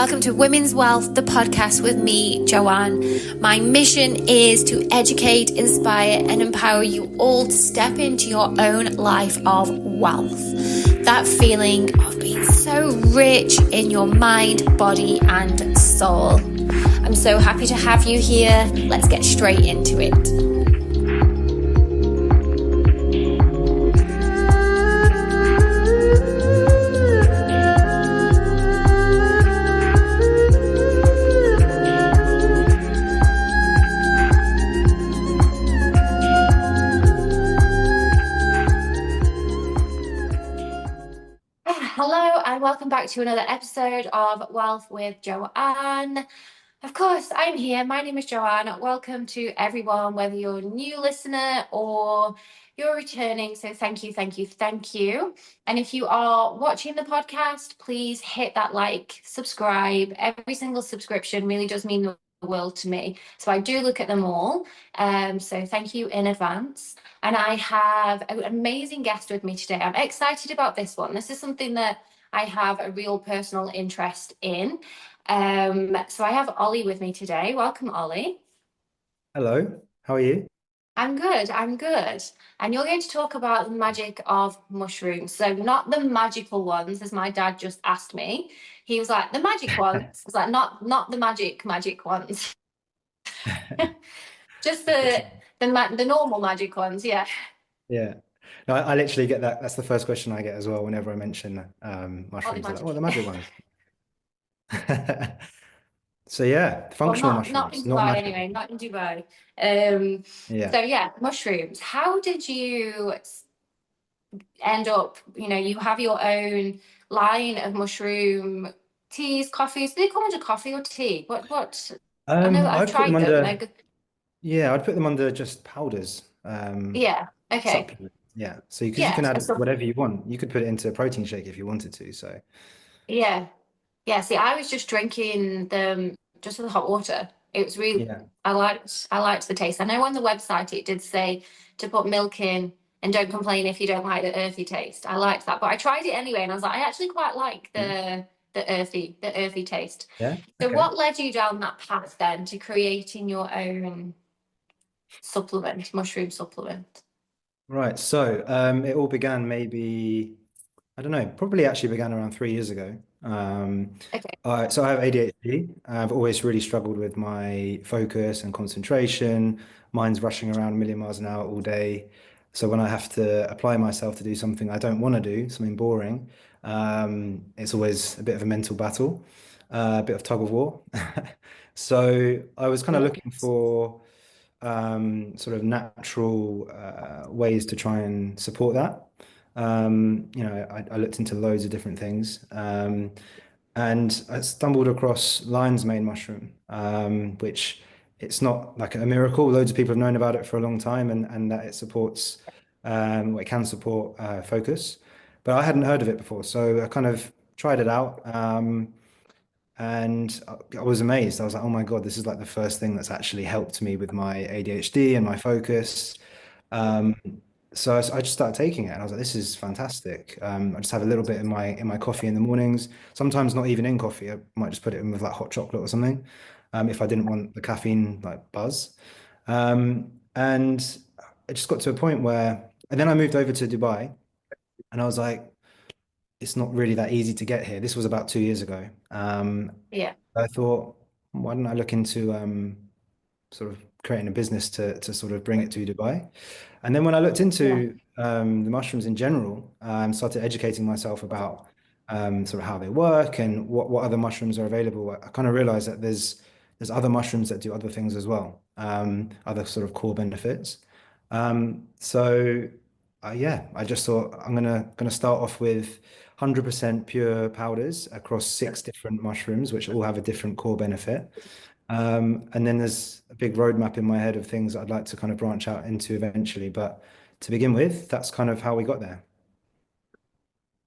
welcome to Women's Wealth, the podcast with me, Joanne. My mission is to educate, inspire, and empower you all to step into your own life of wealth. That feeling of being so rich in your mind, body, and soul. I'm so happy to have you here. Let's get straight into it. Hello and welcome back to another episode of Wealth with Joanne. Of course, I'm here. My name is Joanne. Welcome to everyone, whether you're a new listener or you're returning. So thank you. And if you are watching the podcast, please hit that like, subscribe. Every single subscription really does mean the world to me. So I do look at them all. So thank you in advance. And I have an amazing guest with me today. I'm excited about this one. This is something that I have a real personal interest in. So I have Olly with me today. Welcome, Olly. Hello, how are you? I'm good. And you're going to talk about the magic of mushrooms. So not the magical ones, as my dad just asked me. He was like, the magic ones. I was like, not the magic ones. Just the normal magic ones, yeah. Yeah. No, I literally get that. That's the first question I get as well whenever I mention Not the mushrooms. They're like, magic. oh, the magic ones. So yeah, Well, functional not in mushrooms, not Dubai magic. anyway, not in Dubai. Yeah. So yeah, mushrooms. How did you end up, you have your own line of mushroom teas, coffees. Do they come under coffee or tea? What? I know I've I'd put them tried them. They're under, good. yeah, I'd put them under just powders, Yeah. Okay. supplement. Yeah. So because you Yeah. can add So, whatever you want. You could put it into a protein shake if you wanted to. So yeah. Yeah. See, I was just drinking them just with the hot water. It was really, yeah. I liked the taste. I know on the website it did say to put milk in and don't complain if you don't like the earthy taste. I liked that, but I tried it anyway, and I was like, I actually quite like the earthy taste. Yeah. So, Okay. what led you down that path then to creating your own mushroom supplement? Right. So it all began maybe, I don't know, probably actually began around 3 years ago. Okay. So I have ADHD. I've always really struggled with my focus and concentration. Mine's rushing around a million miles an hour all day. So when I have to apply myself to do something I don't want to do, something boring, it's always a bit of a mental battle, a bit of tug of war. So I was kind of Yeah. looking for sort of natural ways to try and support that. I looked into loads of different things, and I stumbled across lion's mane mushroom, which it's not like a miracle. Loads of people have known about it for a long time, and that it supports, well, it can support focus, but I hadn't heard of it before, so I kind of tried it out. And I was amazed. I was like, oh my God, this is like the first thing that's actually helped me with my ADHD and my focus. Um, so I just started taking it, and I was like, this is fantastic. I just have a little bit in my coffee in the mornings. Sometimes not even in coffee. I might just put it in with like hot chocolate or something, if I didn't want the caffeine like buzz. And it just got to a point where, and then I moved over to Dubai, and I was like, it's not really that easy to get here. This was about 2 years ago. Yeah. I thought, why don't I look into sort of creating a business to sort of bring it to Dubai? And then when I looked Yeah. into the mushrooms in general, started educating myself about sort of how they work and what other mushrooms are available. I kind of realized that there's other mushrooms that do other things as well, other sort of core benefits. So yeah, I just thought I'm gonna start off with 100% pure powders across 6 different mushrooms, which all have a different core benefit. And then there's a big roadmap in my head of things that I'd like to kind of branch out into eventually. But to begin with, that's kind of how we got there.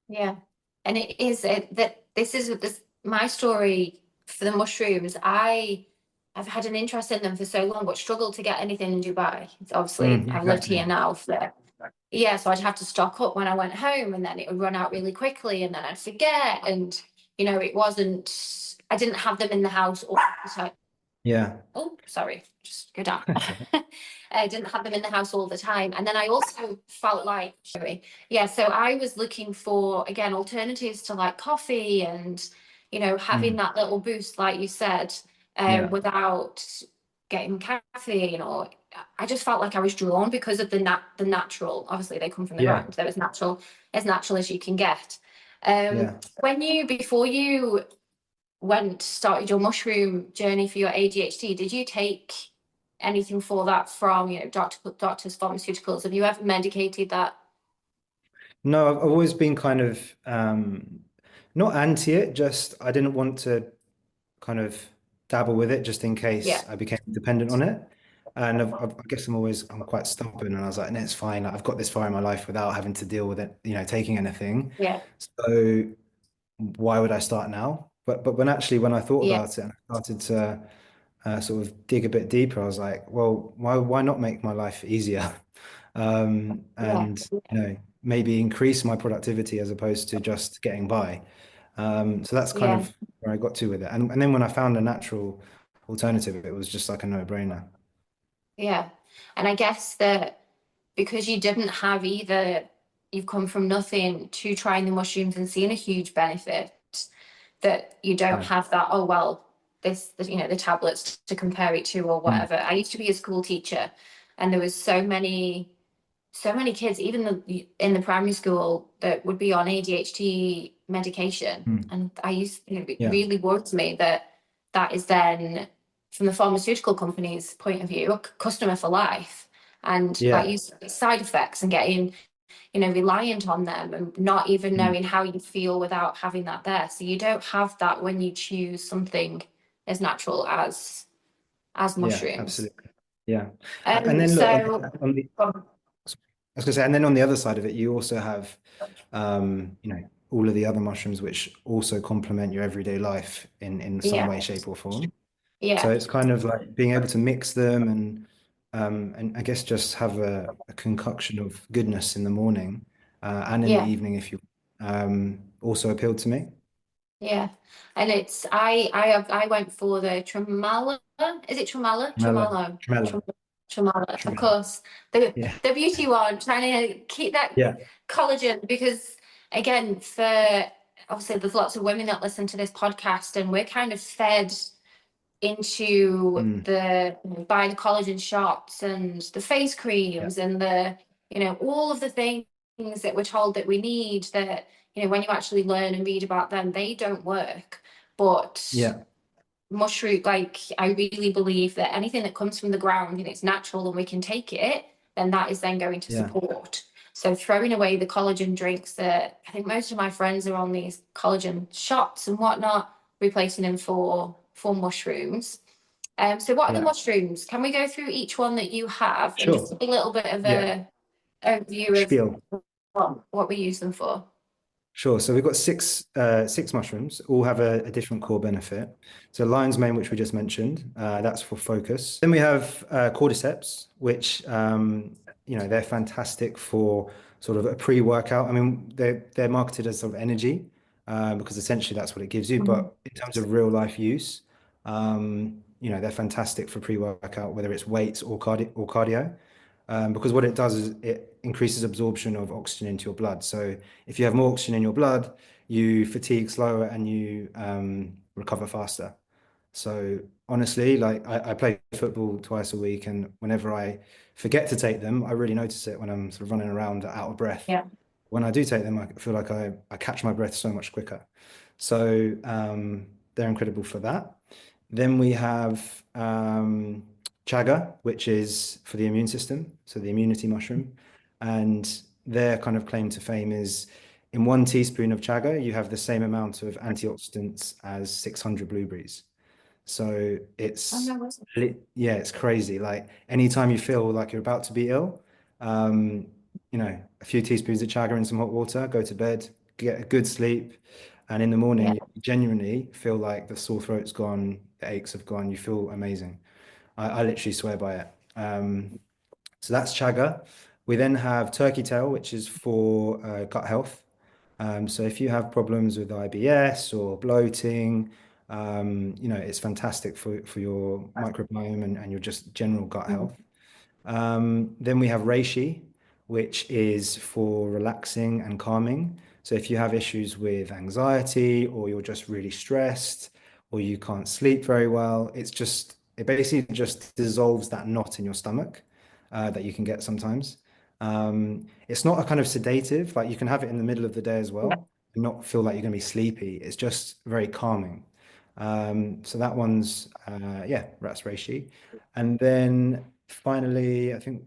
Yeah. And it is that this is my story for the mushrooms. I've had an interest in them for so long, but struggled to get anything in Dubai. It's obviously, I've lived here Exactly. now for, yeah, so I'd have to stock up when I went home, and then it would run out really quickly, and then I'd forget. And, it wasn't I didn't have them in the house all the time. Yeah. Oh, sorry, just go down. That's okay. I didn't have them in the house all the time. And then I also felt like, sorry, yeah, so I was looking for, again, alternatives to like coffee and, having Mm. that little boost, like you said, Yeah. without getting caffeine or I just felt like I was drawn because of the natural, obviously they come from the Yeah. ground. They're as natural as you can get. Yeah. Before you started your mushroom journey for your ADHD, did you take anything for that from doctors, pharmaceuticals? Have you ever medicated that? No, I've always been kind of not anti it, just I didn't want to kind of dabble with it just in Yeah, case I became dependent on it. And I guess I'm quite stubborn, and I was like, no, it's fine. Like, I've got this far in my life without having to deal with it, taking anything. yeah, So why would I start now? But when I thought yeah, about it and I started to sort of dig a bit deeper, I was like, well, why not make my life easier? yeah, And maybe increase my productivity as opposed to just getting by. So that's kind yeah, of where I got to with it. And then when I found a natural alternative, it was just like a no-brainer. yeah. And I guess that because you didn't have either, you've come from nothing to trying the mushrooms and seeing a huge benefit, that you don't Yeah. have that, oh well, the tablets to compare it to or Mm. whatever. I used to be a school teacher and there was so many kids, even in the primary school, that would be on ADHD medication. Mm. And it Yeah. really worries me that that is then, from the pharmaceutical company's point of view, a customer for life. And like Yeah. you said, side effects and getting, reliant on them and not even Mm. knowing how you feel without having that there. So you don't have that when you choose something as natural as Yeah, mushrooms. absolutely. Yeah. And then look So on the I was going to say, and then on the other side of it, you also have, all of the other mushrooms which also complement your everyday life in some yeah, way, shape, or form. So yeah, it's kind of like being able to mix them and I guess just have a concoction of goodness in the morning and in the yeah. evening if you also appealed to me. Yeah, and it's I went for the tremala. Is it tremala? Tremella, Tremolo. tremella, Tremala. Of tremella. course, the Yeah. the beauty one. Trying to keep that Yeah. collagen because again, for obviously there's lots of women that listen to this podcast, and we're kind of fed into Mm. the buying collagen shots and the face Yeah. creams and the all of the things that we're told that we need that when you actually learn and read about them they don't work, but Yeah. mushroom, like I really believe that anything that comes from the ground and it's natural and we can take it, then that is then going to Yeah. support. So throwing away the collagen drinks that I think most of my friends are on, these collagen shots and whatnot, replacing them for mushrooms. So what are the Yeah. mushrooms? Can we go through each one that you have and just Sure. a little bit of Yeah. a overview of Spiel. what we use them for? Sure. So we've got six mushrooms, all have a different core benefit. So lion's mane, which we just mentioned, that's for focus. Then we have cordyceps, which they're fantastic for sort of a pre-workout. I mean, they're marketed as sort of energy because essentially that's what it gives you. Mhm. But in terms of real life use, they're fantastic for pre-workout, whether it's weights or cardio. Because what it does is it increases absorption of oxygen into your blood. So if you have more oxygen in your blood, you fatigue slower and you recover faster. So honestly, like I play football twice a week, and whenever I forget to take them, I really notice it when I'm sort of running around out of breath. Yeah, When I do take them, I feel like I catch my breath so much quicker. So they're incredible for that. Then we have chaga, which is for the immune system, so the immunity mushroom. And their kind of claim to fame is in 1 teaspoon of chaga, you have the same amount of antioxidants as 600 blueberries. So I know. What's yeah, it's crazy. Like anytime you feel like you're about to be ill, um, a few teaspoons of chaga in some hot water, go to bed, get a good sleep, and in the morning yeah, you genuinely feel like the sore throat's gone, the aches have gone, you feel amazing. I literally swear by it. So that's chaga. We then have turkey tail, which is for gut health. So if you have problems with IBS or bloating, It's fantastic for your microbiome and your just general gut Mm. health. Then we have Reishi, which is for relaxing and calming. So if you have issues with anxiety or you're just really stressed or you can't sleep very well, it basically just dissolves that knot in your stomach that you can get sometimes. It's not a kind of sedative, like you can have it in the middle of the day as Yeah. well and not feel like you're going to be sleepy. It's just very calming. So that one's yeah, that's reishi. And then finally, I think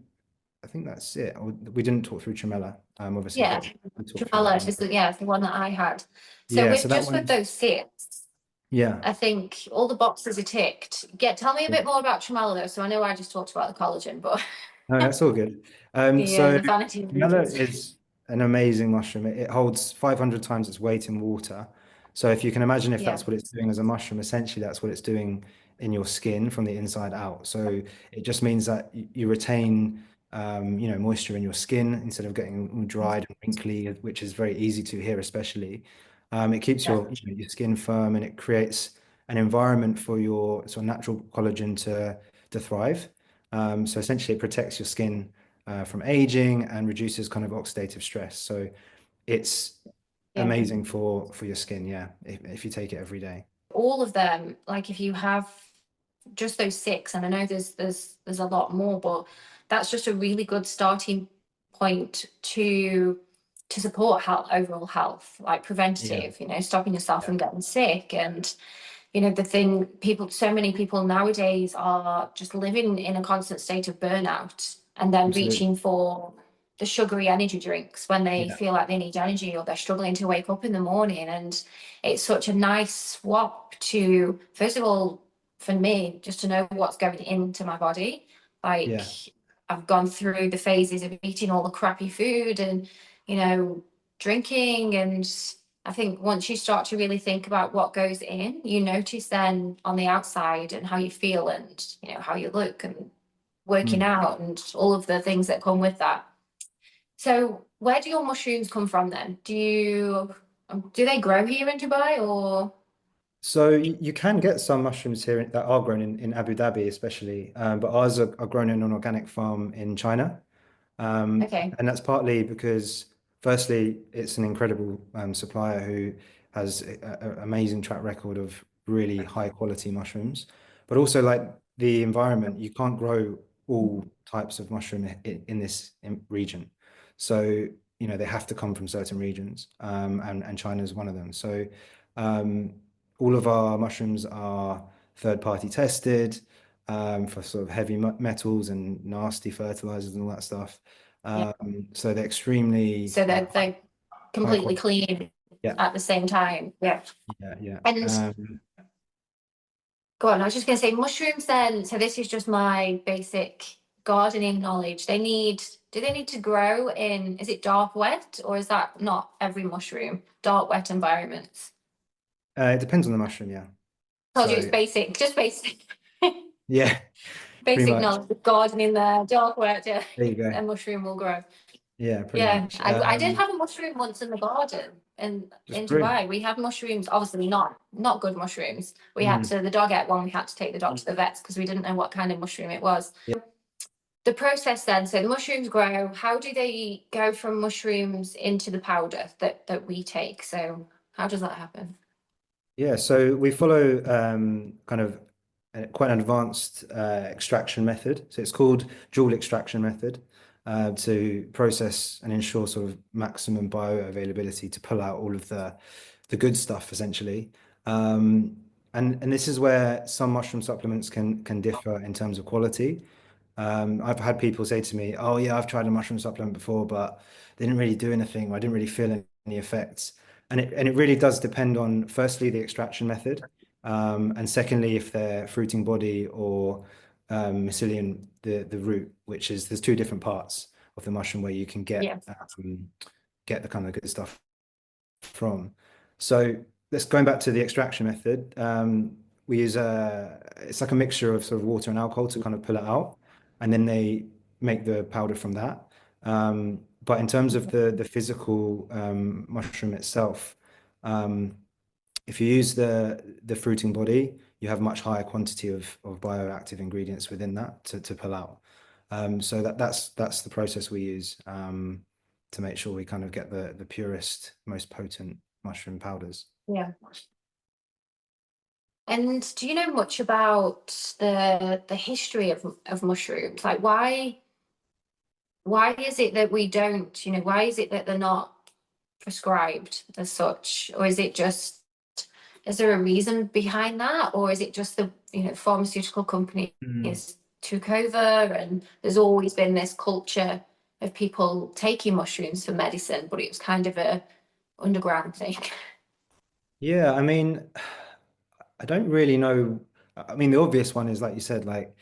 that's it. We didn't talk through Tremella, obviously, Yeah. but we talked through that Tremolo one. is the one that I had. So Yeah, with so that just with one's those six, yeah. I think all the boxes are ticked. Tell me a bit more about tremolo though. So I know I just talked about the collagen, but No, that's all good. So the vanity Tremella reasons. is an amazing mushroom. It holds 500 times its weight in water. So if you can imagine if Yeah. that's what it's doing as a mushroom, essentially that's what it's doing in your skin from the inside out. So it just means that you retain, moisture in your skin instead of getting all dried and wrinkly, which is very easy to here, especially. It keeps Yeah. your skin firm and it creates an environment for your sort of natural collagen to thrive. So essentially, it protects your skin from aging and reduces kind of oxidative stress. So it's Yeah. amazing for your skin, yeah, if you take it every day. All of them, like if you have just those six, and I know there's a lot more, but that's just a really good starting point to support health, overall health, like Yeah, preventative, stopping yourself yeah, from getting sick. And the thing people so many people nowadays are just living in a constant state of burnout and then absolutely. reaching for the sugary energy drinks when they Yeah, feel like they need energy or they're struggling to wake up in the morning. And it's such a nice swap to, first of all, for me, just to know what's going into my body. Like, yeah. I've gone through the phases of eating all the crappy food and, drinking. And I think once you start to really think about what goes in, you notice then on the outside and how you feel and, how you look and working Mm. out and all of the things that come with that. So where do your mushrooms come from then? Do they grow here in Dubai or? So you can get some mushrooms here that are grown in Abu Dhabi, especially, but ours are grown in an organic farm in China. Okay. And that's partly because, firstly, it's an incredible supplier who has an amazing track record of really high quality mushrooms, but also like the environment, you can't grow all types of mushroom in this region. So, they have to come from certain regions, and China is one of them. So, um, all of our mushrooms are third party tested for sort of heavy metals and nasty fertilizers and all that stuff. Yeah. So they're extremely So they're high completely quality. clean Yeah, at the same time. Yeah. yeah, yeah. And go on, I was just going to say mushrooms then. So this is just my basic gardening knowledge. Do they need to grow in, is it dark wet or is that not every mushroom? Dark wet environments. It depends on the mushroom, yeah. Told you it's So basic, just basic. yeah, pretty Basic much. knowledge. Gardening there, dark wet, yeah, There you go. a mushroom will grow. Yeah, pretty Yeah, much. I did have a mushroom once in the garden Just in grew. Dubai. We had mushrooms, obviously not good mushrooms. Mm. The dog ate one, we had to take the dog to the vets because we didn't know what kind of mushroom it was. The process then, so the mushrooms grow. How do they go from mushrooms into the powder that we take? So how does that happen? Yeah, so we follow kind of quite an advanced extraction method. So it's called dual extraction method to process and ensure sort of maximum bioavailability to pull out all of the good stuff essentially. And this is where some mushroom supplements can differ in terms of quality. I've had people say to me, "Oh yeah, I've tried a mushroom supplement before, but they didn't really do anything. Or I didn't really feel any effects." And it really does depend on firstly the extraction method, and secondly if they're fruiting body or mycelium, the root, which is there's two different parts of the mushroom where you can Yeah. get the kind of good stuff from. So let's going back to the extraction method. We use it's like a mixture of sort of water and alcohol to kind of pull it out, and then they make the powder from that. But in terms of the physical mushroom itself, um, If you use the fruiting body, you have much higher quantity of bioactive ingredients within that to pull out. So that's the process we use to make sure we kind of get the purest, most potent mushroom powders. Yeah. And do you know much about the history of mushrooms? Like why is it that we don't, why is it that they're not prescribed as such? Or is it just, is there a reason behind that? Or is it just the, pharmaceutical companies Mm. took over and there's always been this culture of people taking mushrooms for medicine, but it was kind of a underground thing? Yeah, I mean, I don't really know. I mean, the obvious one is like you said, like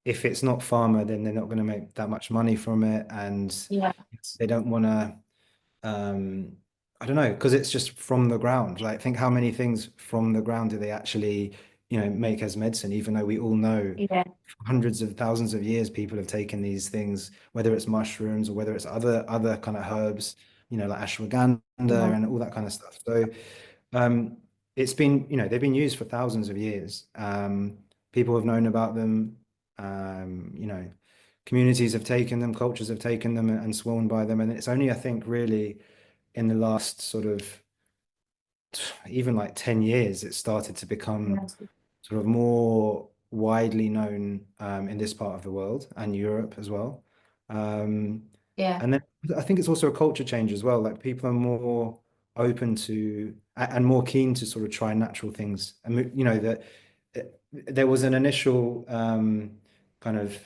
if it's not pharma, then they're not going to make that much money from it, and Yeah, they don't want to. Um, I don't know, because it's just from the ground. Like, think how many things from the ground do they actually, make as medicine? Even though we all know yeah, for hundreds of thousands of years, people have taken these things, whether it's mushrooms or whether it's other kind of herbs, like ashwagandha yeah, and all that kind of stuff. So um, it's been, they've been used for thousands of years. People have known about them. Communities have taken them, cultures have taken them and sworn by them. And it's only, I think, really in the last sort of even like 10 years, it started to become yeah, sort of more widely known in this part of the world and Europe as well. Um, yeah, and then I think it's also a culture change as well. Like people are more open to and more keen to sort of try natural things. And that there was an initial kind of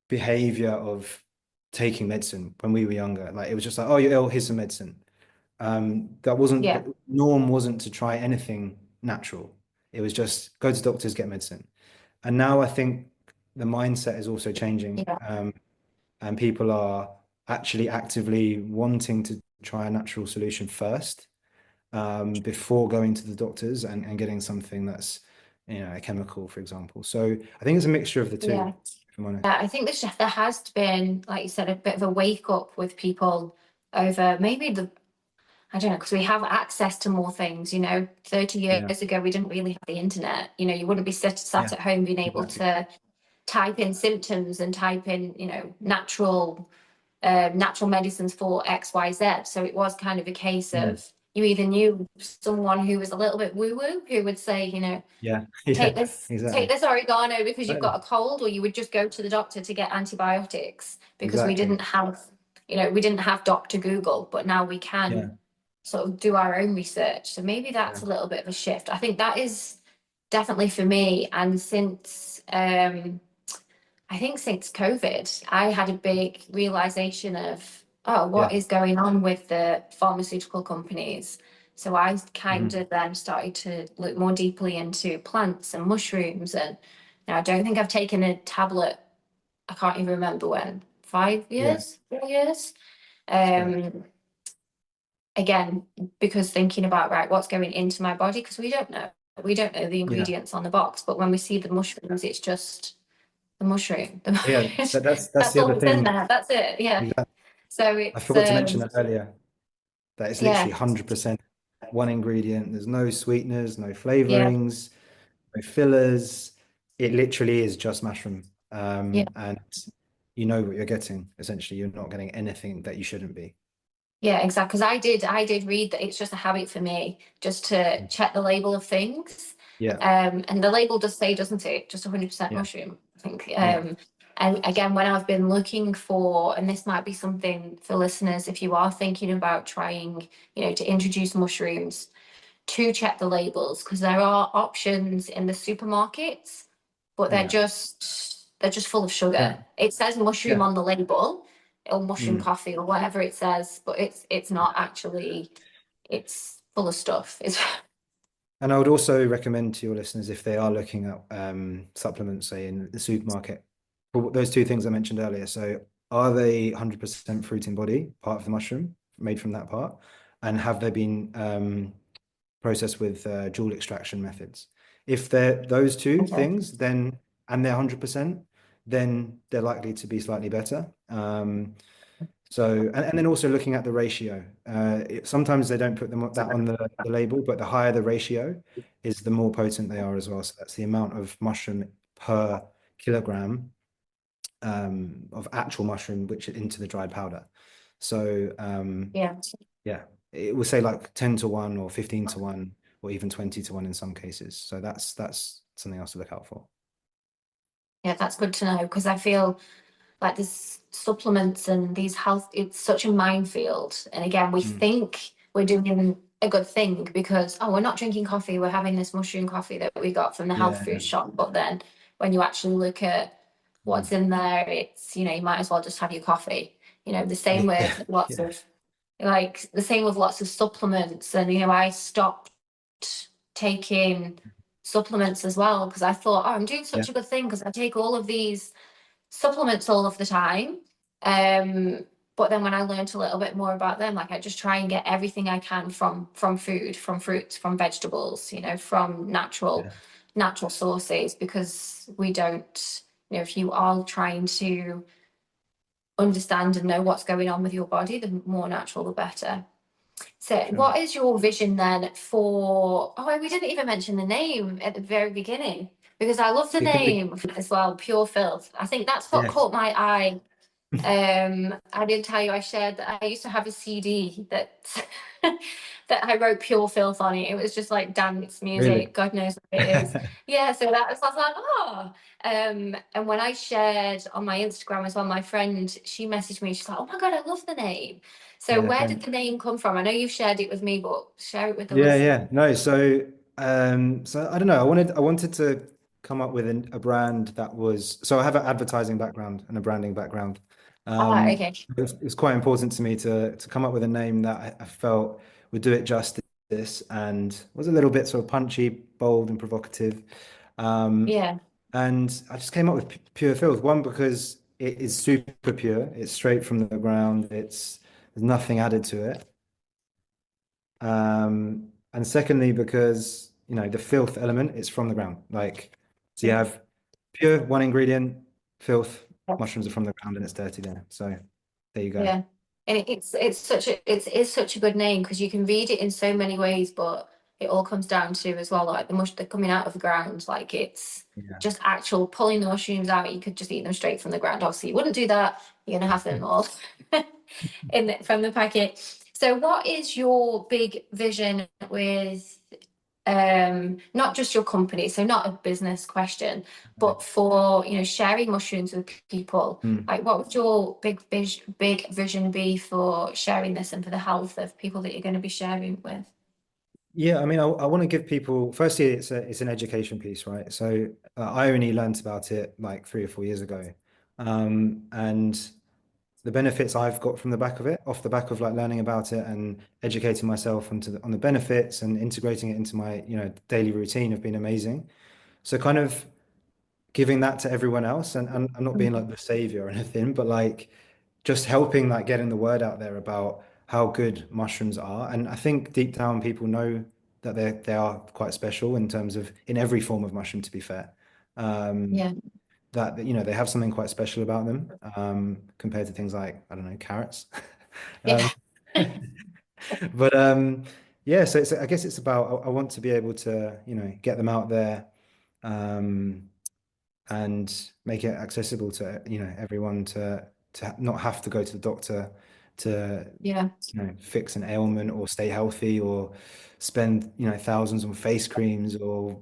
behavior of taking medicine when we were younger. Like it was just like, oh, you're ill, here's some medicine. That wasn't yeah, the norm wasn't to try anything natural. It was just go to doctors, get medicine. And now I think the mindset is also changing, yeah, and people are actually actively wanting to try a natural solution first, before going to the doctors and getting something that's, a chemical, for example. So I think it's a mixture of the two, yeah. if I'm honest. Yeah, I think there has been, like you said, a bit of a wake up with people over maybe I don't know, because we have access to more things, 30 Yeah, years ago, we didn't really have the internet. You wouldn't be sat yeah, at home being able exactly. to type in symptoms and type in, natural medicines for XYZ. So it was kind of a case Mm. of you either knew someone who was a little bit woo-woo who would say, Yeah, take yeah, take exactly. this oregano because you've got Totally. a cold, or you would just go to the doctor to get antibiotics because Exactly. we didn't have Dr. Google, but now we Yeah, can sort of do our own research. So maybe yeah, that's a little bit of a shift. I think that is definitely for me. And since I think since COVID, I had a big realization of, oh, yeah. what is going on with the pharmaceutical companies? So I kind Mhm. of then started to look more deeply into plants and mushrooms. And now I don't think I've taken a tablet, I can't even remember when, five Yeah, years, 4 years. fair. Um, again, because thinking about, right, what's going into my body, because we don't know. We don't know the Yeah, ingredients on the box, but when we see the mushrooms, it's just the mushroom. yeah. That's That's the all other that's in thing. there. That's it. Yeah. Exactly. So I it's forgot to mention that earlier. That it's yeah, literally 100% one ingredient. There's no sweeteners, no yeah, flavorings, no fillers. It literally is just mushroom. yeah. And you know what you're getting. Essentially, you're not getting anything that you shouldn't be. Yeah, exactly. Because I did read that it's just a habit for me just to check the label of things. Yeah, And the label does say, doesn't it, just 100% yeah, mushroom, I think. yeah, And again, when I've been looking for, and this might be something for listeners, if you are thinking about trying, to introduce mushrooms, to check the labels, because there are options in the supermarkets, but yeah, they're just full of yeah, sugar. It says mushroom yeah. on the label, or mushroom Mm. coffee, or whatever it says, but it's not actually. It's full of stuff. It's And I would also recommend to your listeners if they are looking at supplements, say in the supermarket, for those two things I mentioned earlier. So, are they 100% fruit in body, part of the mushroom, made from that part? And have they been processed with dual extraction methods? If they're those two okay. things, then and they're 100%, then they're likely to be slightly better. So, and then also looking at the ratio. Sometimes they don't put that on the label, but the higher the ratio is the more potent they are as well. So that's the amount of mushroom per kilogram of actual mushroom, which into the dried powder. So Yeah. yeah, it will say like 10 to 1 or 15 to 1 or even 20 to 1 in some cases. So that's something else to look out for. Yeah, that's good to know because I feel like there's supplements and these health, it's such a minefield. And again, we Mm. think we're doing a good thing because, oh, we're not drinking coffee, we're having this mushroom coffee that we got from the health Yeah. food shop. But then when you actually look at what's Mm. in there, it's, you might as well just have your coffee. The same Yeah. with lots Yeah. of, like, the same with lots of supplements. And, I stopped taking supplements as well because I thought, oh, I'm doing Yeah. such a good thing because I take all of these supplements all of the time. But then when I learned a little bit more about them, like I just try and get everything I can from food, from fruits, from vegetables, from natural sources, because we don't, if you are trying to understand and know what's going on with your body, the more natural the better. So Sure. what is your vision then for, oh, we didn't even mention the name at the very beginning, because I love the name as well, Pure Filth. I think that's what Yes. caught my eye. I did tell you I shared that I used to have a CD that that I wrote Pure Filth on it. It was just like dance Really? music, God knows what it is. Yeah, so I was like, oh. And when I shared on my Instagram as well, my friend, she messaged me, she's like, oh my God, I love the name. So Yeah, where did thanks. the name come from? I know you've shared it with me, but share it with the Yeah, listeners. yeah. No, so I don't know. I wanted to come up with a brand that was so I have an advertising background and a branding background. Ah, Um, okay. it was quite important to me to come up with a name that I felt would do it justice and was a little bit sort of punchy, bold, and provocative. Um, Yeah, and I just came up with Pure Filth. One, because it is super pure. It's straight from the ground. There's nothing added to it. And secondly, because the filth element is from the ground. Like, so you have pure one ingredient, filth, mushrooms are from the ground and it's dirty there. So there you go. yeah. And it's such a good name because you can read it in so many ways, but it all comes down to as well, like the mush they're coming out of the ground, like it's Yeah. just actual pulling the mushrooms out. You could just eat them straight from the ground. Obviously, you wouldn't do that. You're gonna have them all from the packet. So what is your big vision with not just your company, so not a business question, but for sharing mushrooms with people? Mm. Like, what would your big vision be for sharing this and for the health of people that you're going to be sharing with? Yeah, I mean, I want to give people, firstly, it's an education piece, right? So I only learned about it like 3 or 4 years ago. And the benefits I've got from the back of it, off the back of like learning about it and educating myself on the benefits and integrating it into my, daily routine have been amazing. So kind of giving that to everyone else and I'm not being like the savior or anything, but like just helping like getting the word out there about how good mushrooms are. And I think deep down people know that they are quite special in terms of in every form of mushroom, to be fair. Um, Yeah, that they have something quite special about them compared to things like I don't know carrots. yeah, um, but yeah, so I guess it's about I want to be able to get them out there um, and make it accessible to everyone to not have to go to the doctor to yeah, fix an ailment or stay healthy or spend thousands on face creams or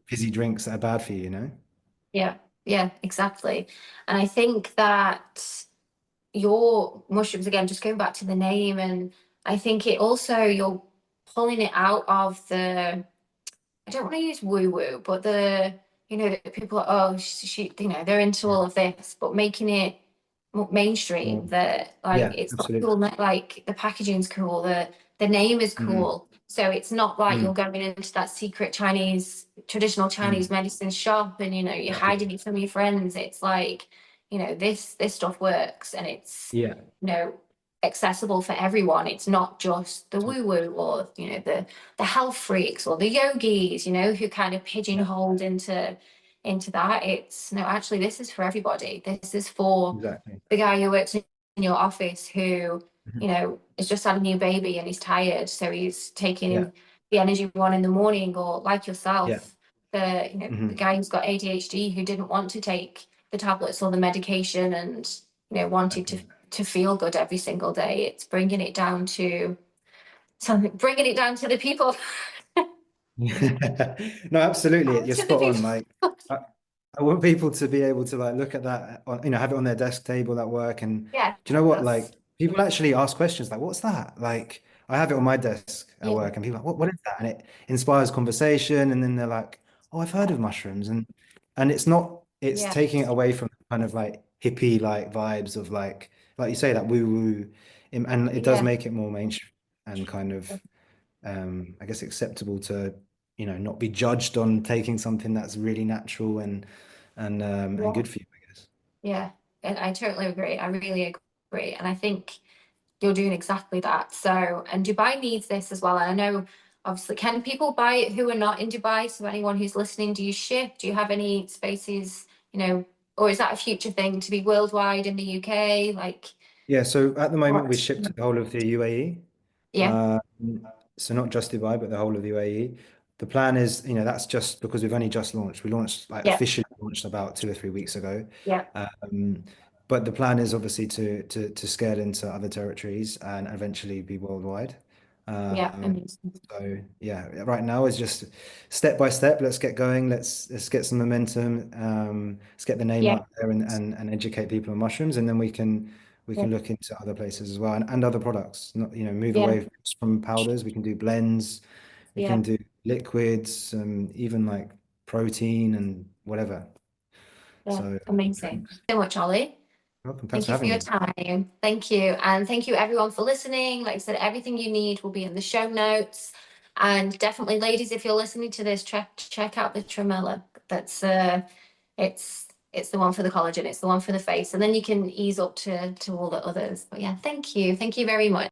fizzy drinks that are bad for you. yeah, yeah, exactly. And I think that your mushrooms, again, just going back to the name, and I think it also, you're pulling it out of the, I don't want to use woo woo, but the people are, oh, they're into Yeah. all of this, but making it mainstream, Well, that like yeah, it's got absolutely. cool, like the packaging's cool, the name is Mm, cool. So it's not like you're mm, going into that secret traditional Chinese mm, medicine shop and you're exactly. hiding it from your friends. It's like, this stuff works and it's, Yeah. you know, accessible for everyone. It's not just the So- woo woo or the health freaks or the yogis, who kind of yeah, pigeonholed into that. It's no, actually, this is for everybody. This is for exactly. the guy who works in in your office who, Mhm. you know, has just had a new baby and he's tired, so he's Yeah. taking the energy one in the morning, or like Yeah. yourself, the Hmm. guy who's got ADHD who didn't want to take the tablets or the medication, and wanted Exactly. to feel good every single day. It's bringing it down to something, bringing it down to the people. No, absolutely. You're To the spot on. Like, people. I, I want people to be able to like look at that, have it on their desk table at work. And do you know what? Yes. Like, people actually ask questions like, "What's that?" Like, I have it on my desk at Yeah. work, and people are like, "What is that?" And it inspires conversation. And then they're like, "Oh, I've heard of mushrooms," and it's not. It's Yeah. taking it away from kind of like hippie like vibes of like you say, that woo woo, and it does Yeah. make it more mainstream and kind of I guess acceptable to, not be judged on taking something that's really natural and Yeah. good for you, I guess. Yeah. And I totally agree. I really agree. And I think you're doing exactly that. So, and Dubai needs this as well. And I know, obviously, can people buy it who are not in Dubai? So, anyone who's listening, do you ship? Do you have any spaces, or is that a future thing to be worldwide in the UK? Like, Yeah, so at the moment we what? ship to the whole of the UAE. Yeah. Um, so not just Dubai, but the whole of the UAE. The plan is, that's just because we've only just launched. We launched like Yeah. officially launched about 2 or 3 weeks ago. Yeah. Um, but the plan is obviously to scale into other territories and eventually be worldwide. Yeah. Um, Amazing. so yeah, right now is just step by step. Let's get going. Let's get some momentum. Let's get the name Yeah. out there and educate people on mushrooms, and then we can Yeah. look into other places as well and other products. Not, move Yeah. away from powders. We can do blends. We can Yeah. do liquids, even like protein and whatever. Yeah. So Amazing. So much, Ollie. welcome. Thanks Thank for you for having your me. time. Thank you. And thank you everyone for listening. Like I said, everything you need will be in the show notes. And definitely, ladies, if you're listening to this, check out the Tremella. That's it's the one for the collagen, it's the one for the face. And then you can ease up to all the others. But yeah, thank you. Thank you very much.